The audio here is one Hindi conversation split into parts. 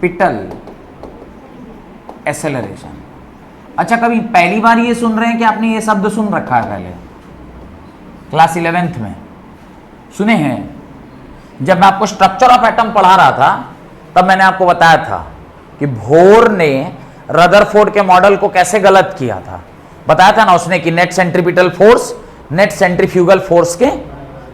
Centripetal acceleration. अच्छा, कभी पहली बार ये सुन रहे हैं कि आपने ये शब्द सुन रखा है पहले क्लास 11th में? सुने हैं? जब मैं आपको स्ट्रक्चर ऑफ एटम पढ़ा रहा था तब मैंने आपको बताया था कि बोर ने रदरफोर्ड के मॉडल को कैसे गलत किया था। बताया था ना उसने कि net centripetal force net centrifugal force के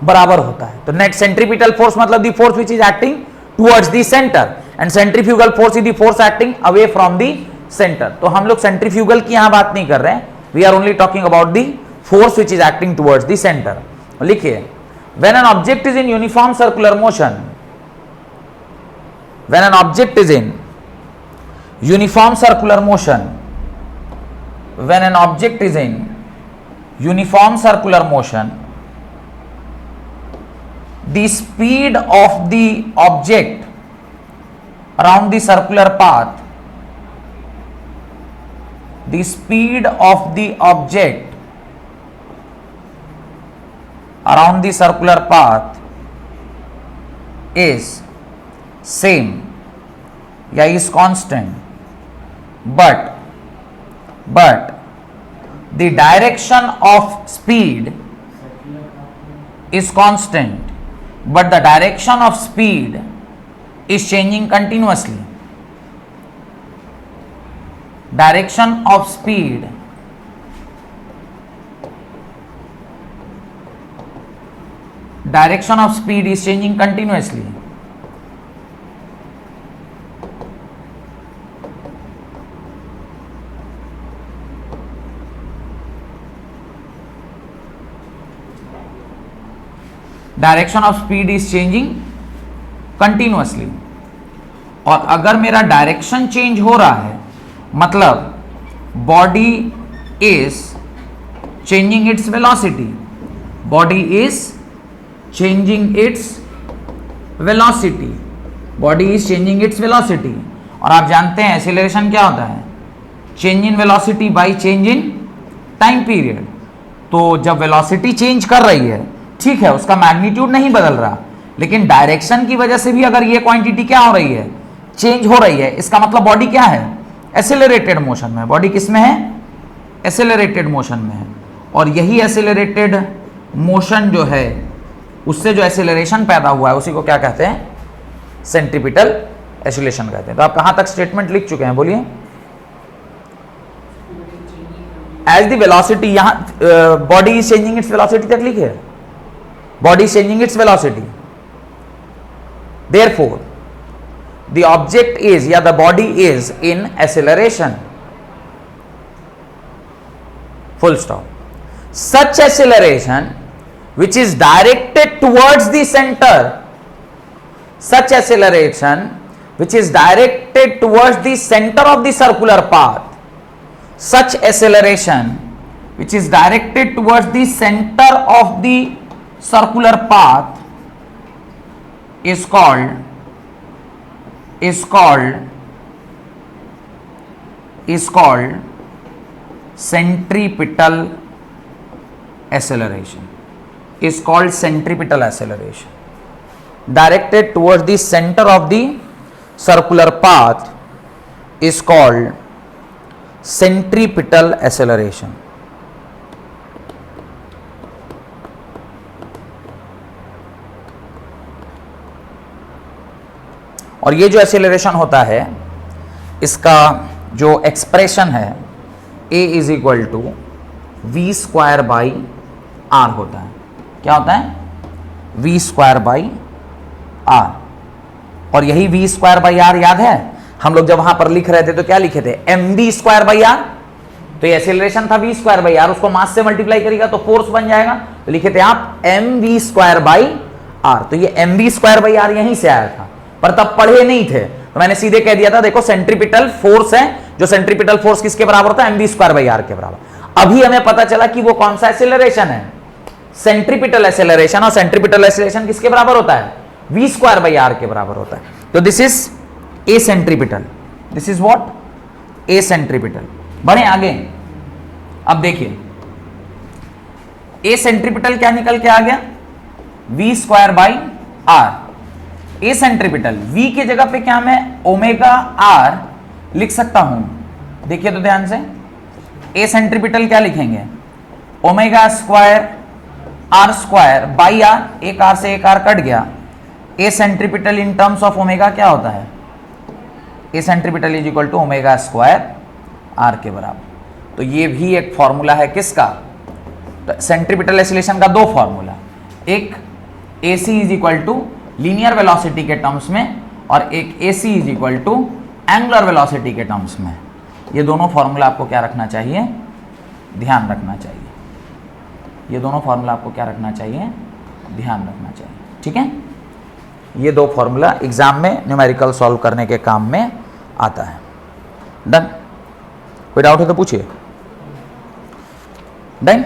बराबर होता है। तो नेट सेंट्रीपिटल फोर्स मतलब the force which is acting towards the centre and centrifugal force is the force acting away from the centre. तो हम लोग सेंट्रीफ्यूगल की यहां बात नहीं कर रहे हैं, we are only talking about the force which is acting towards the centre. लिखिए, when an object is in uniform circular motion, when an object is in uniform circular motion, when an object is in uniform circular motion, the speed of the object around the circular path, the speed of the object around the circular path is same या is constant, but the direction of speed is constant, but the direction of speed is changing continuously. Direction of speed is changing continuously. Direction of speed is changing continuously. और अगर मेरा डायरेक्शन चेंज हो रहा है मतलब body is changing its velocity, body is changing its velocity, body is changing its velocity. और आप जानते हैं एक्सीलरेशन क्या होता है? Change in velocity by change in time period. तो जब वेलोसिटी चेंज कर रही है, ठीक है, उसका मैग्नीट्यूड नहीं बदल रहा, लेकिन डायरेक्शन की वजह से भी अगर ये क्वांटिटी क्या हो रही है? चेंज हो रही है। इसका मतलब बॉडी क्या है? एक्सेलरेटेड मोशन में। बॉडी किस में है? एक्सेलरेटेड मोशन में है। और यही एक्सेलरेटेड मोशन जो है, उससे जो एक्सेलरेशन पैदा हुआ है उसी को क्या कहते हैं? सेंट्रीपिटल एक्सेलरेशन कहते हैं। तो आप कहां तक स्टेटमेंट लिख चुके हैं? बोलिए। एज द वेलोसिटी, यहां body is changing its velocity तक लिखिए। Body is changing its velocity. Therefore, the object is या the body is in acceleration. Full stop. Such acceleration which is directed towards the center, such acceleration which is directed towards the center of the circular path, such acceleration which is directed towards the center of the circular path is called centripetal acceleration. Is called centripetal acceleration. Directed towards the center of the circular path is called centripetal acceleration. और ये जो एक्सेलरेशन होता है इसका जो एक्सप्रेशन है a is equal to V square by R होता है। क्या होता है? V square by R. और यही वी स्क्वायर बाई आर याद है हम लोग जब वहां पर लिख रहे थे तो क्या लिखे थे? M V square by R. तो ये एक्सेलरेशन था वी स्क्वायर बाई आर, उसको मास से मल्टीप्लाई करेगा तो फोर्स बन जाएगा। तो लिखे थे आप M V square by R. तो ये M V square by R यहीं से आया था, पर तब पढ़े नहीं थे तो मैंने सीधे कह दिया था देखो सेंट्रीपिटल फोर्स है, जो सेंट्रीपिटल फोर्स किसके बराबर होता है? M V square by R के बराबर। अभी हमें पता चला कि वो कौन सा एक्सेलरेशन है? Centripetal acceleration. और सेंट्रीपिटल एक्सेलरेशन किसके बराबर होता है? वी स्क्वायर बाई आर के बराबर होता है। तो this is a centripetal, this is what? A centripetal. बढ़े आगे। अब देखिए ए सेंट्रीपिटल क्या निकल के आ गया? V square by R. A centripetal, V की जगह पे क्या मैं ओमेगा आर लिख सकता हूं? देखिए तो ध्यान से, ए सेंट्रीपिटल क्या लिखेंगे? Omega square R square by R, एक आर से एक आर कट गया। A centripetal in terms of omega क्या होता है? A centripetal is equal to omega square R के बराबर। तो ये भी एक फॉर्मूला है किसका? तो सेंट्रीपिटल एसिलेशन का दो फॉर्मूला, एक A C is equal to linear velocity के टर्म्स में और एक A C is equal to angular velocity के टर्म्स में। ये दोनों फॉर्मूला आपको क्या रखना चाहिए? ध्यान रखना चाहिए। ये दोनों फॉर्मूला आपको क्या रखना चाहिए? ध्यान रखना चाहिए। ठीक है, ये दो फॉर्मूला एग्जाम में न्यूमेरिकल सॉल्व करने के काम में आता है। डन? कोई डाउट है तो पूछिए। डन?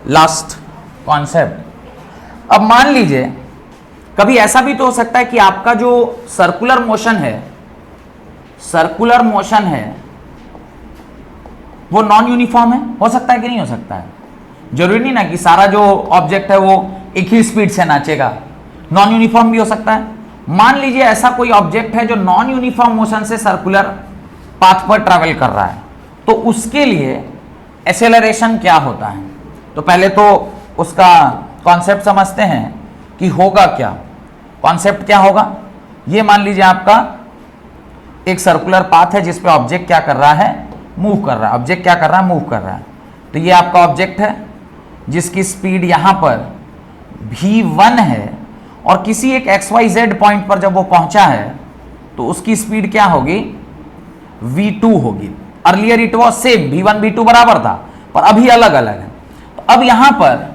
Last concept. अब मान लीजिए कभी ऐसा भी तो हो सकता है कि आपका जो सर्कुलर मोशन है, सर्कुलर मोशन है वो नॉन यूनिफॉर्म है। हो सकता है कि नहीं हो सकता है? जरूरी नहीं ना कि सारा जो ऑब्जेक्ट है वो एक ही स्पीड से नाचेगा, नॉन यूनिफॉर्म भी हो सकता है। मान लीजिए ऐसा कोई ऑब्जेक्ट है जो नॉन यूनिफॉर्म मोशन से सर्कुलर पाथ पर ट्रैवल कर रहा है, तो उसके लिए एक्सेलरेशन क्या होता है? तो पहले तो उसका कॉन्सेप्ट समझते हैं कि होगा क्या। कॉन्सेप्ट क्या होगा? ये मान लीजिए आपका एक सर्कुलर पाथ है जिस पे ऑब्जेक्ट क्या कर रहा है? मूव कर रहा है। ऑब्जेक्ट क्या कर रहा है? मूव कर रहा है। तो ये आपका ऑब्जेक्ट है जिसकी स्पीड यहां पर v1 है और किसी एक xyz पॉइंट पर जब वो पहुंचा है तो उसकी स्पीड क्या होगी? v2 होगी। Earlier it was same, v1 v2 बराबर था, पर अभी अलग अलग है। तो अब यहां पर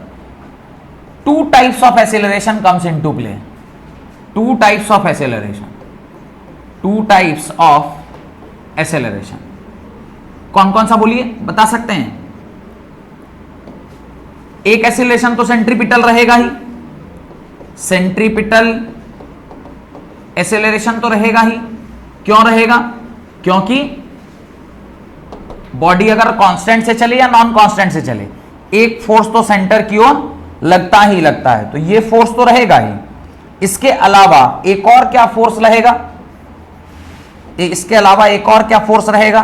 to types of acceleration comes into play. To types of acceleration, to types of acceleration कौन कौन सा बोलिए, बता सकते हैं? एक एक्सेलरेशन तो सेंट्रीपिटल रहेगा ही, सेंट्रीपिटल एक्सेलरेशन तो रहेगा ही। क्यों रहेगा? क्योंकि बॉडी अगर कांस्टेंट से चले या नॉन कांस्टेंट से चले, एक फोर्स तो सेंटर की ओर लगता ही लगता है, तो ये फोर्स तो रहेगा ही। इसके अलावा एक और क्या फोर्स रहेगा? इसके अलावा एक और क्या फोर्स रहेगा?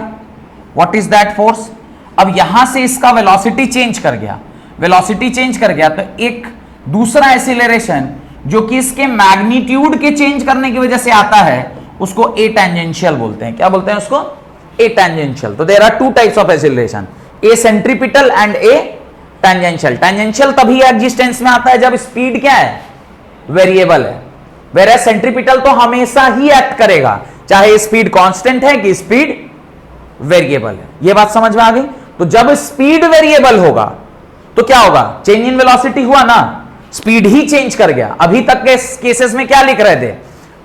What is that force? अब यहां से इसका वेलोसिटी चेंज कर गया, वेलोसिटी चेंज कर गया, तो एक दूसरा एक्सीलरेशन जो कि इसके मैग्नीट्यूड के चेंज करने की वजह से आता है उसको ए टेंजेंशियल बोलते हैं। क्या बोलते हैं उसको? A tangential. तो there are two types of acceleration, A centripetal and A tangential. Tangential तभी एग्जिस्टेंस में आता है जब स्पीड क्या है? वेरिएबल है। वेयर सेंट्रीपिटल तो हमेशा ही एक्ट करेगा, चाहे स्पीड कांस्टेंट है कि स्पीड वेरिएबल है। यह बात समझ में आ गई? तो जब स्पीड वेरिएबल होगा तो क्या होगा? चेंज इन वेलोसिटी हुआ ना, स्पीड ही चेंज कर गया। अभी तक के केसेस में क्या लिख रहे थे?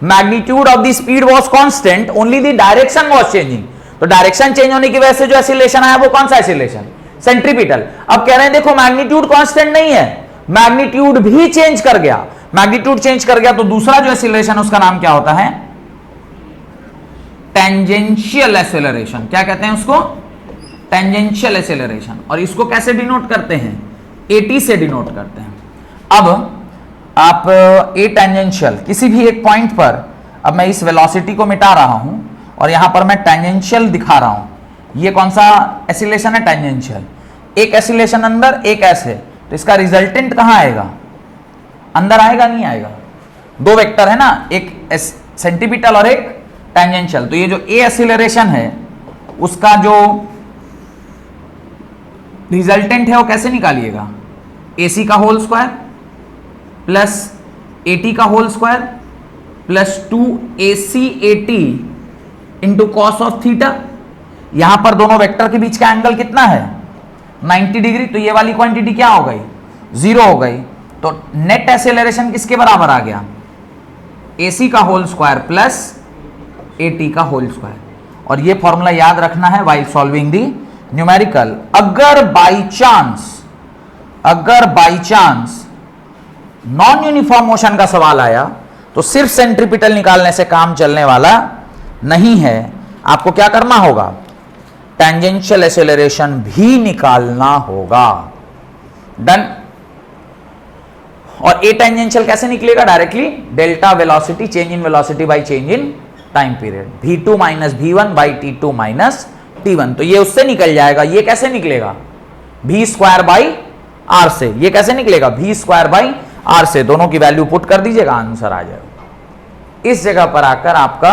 Magnitude of the speed was constant, only the direction was changing. तो डायरेक्शन चेंज होने की वजह से जो एक्सीलरेशन आया वो कौन सा एक्सीलरेशन? सेंट्रीपिटल। अब कह रहे हैं देखो मैग्नीट्यूड कांस्टेंट नहीं है, मैग्नीट्यूड भी चेंज कर गया। मैग्नीट्यूड चेंज कर गया तो दूसरा जो एक्सीलरेशन उसका नाम क्या होता है? Tangential acceleration. क्या कहते हैं उसको? Tangential acceleration. और इसको कैसे डिनोट करते हैं? एटी से डिनोट करते हैं। अब आप ए टेंजेंशियल किसी भी एक पॉइंट पर, अब मैं इस वेलोसिटी को मिटा रहा हूं और यहां पर मैं टेंजेंशियल दिखा रहा हूं। ये कौन सा एक्सीलरेशन है? टेंजेंशियल। एक एक्सीलरेशन अंदर, एक ऐसे, तो इसका रिजल्टेंट कहां आएगा? अंदर आएगा नहीं आएगा? दो वेक्टर है ना, एक सेंट्रीपिटल और एक टेंजेंशियल। तो ये जो ए एक्सीलरेशन है उसका जो रिजल्टेंट है वो कैसे निकालिएगा? AC का होल स्क्वायर प्लस AT का whole square plus 2AC/AT into cos of theta. यहां पर दोनों वेक्टर के बीच का एंगल कितना है? 90 डिग्री। तो ये वाली क्वांटिटी क्या हो गई? 0 हो गई। तो नेट एक्सेलरेशन किसके बराबर आ गया? AC का होल स्क्वायर प्लस AT का होल स्क्वायर। और ये फॉर्मूला याद रखना है व्हाइल सॉल्विंग दी न्यूमेरिकल। अगर by chance non uniform motion का सवाल आया तो सिर्फ सेंट्रीपिटल निकालने से काम चलने वाला नहीं है, आपको क्या करना होगा? टेंजेंशियल एक्सेलरेशन भी निकालना होगा। डन? और ए टेंजेंशियल कैसे निकलेगा? Directly delta velocity change in velocity by change in time period, v2 minus v1 by t2 minus t1। तो ये उससे निकल जाएगा। ये कैसे निकलेगा? v स्क्वायर बाई आर से। ये कैसे निकलेगा? v स्क्वायर बाई आर से। दोनों की वैल्यू पुट कर दीजिएगा, आंसर आ जाएगा। इस जगह पर आकर आपका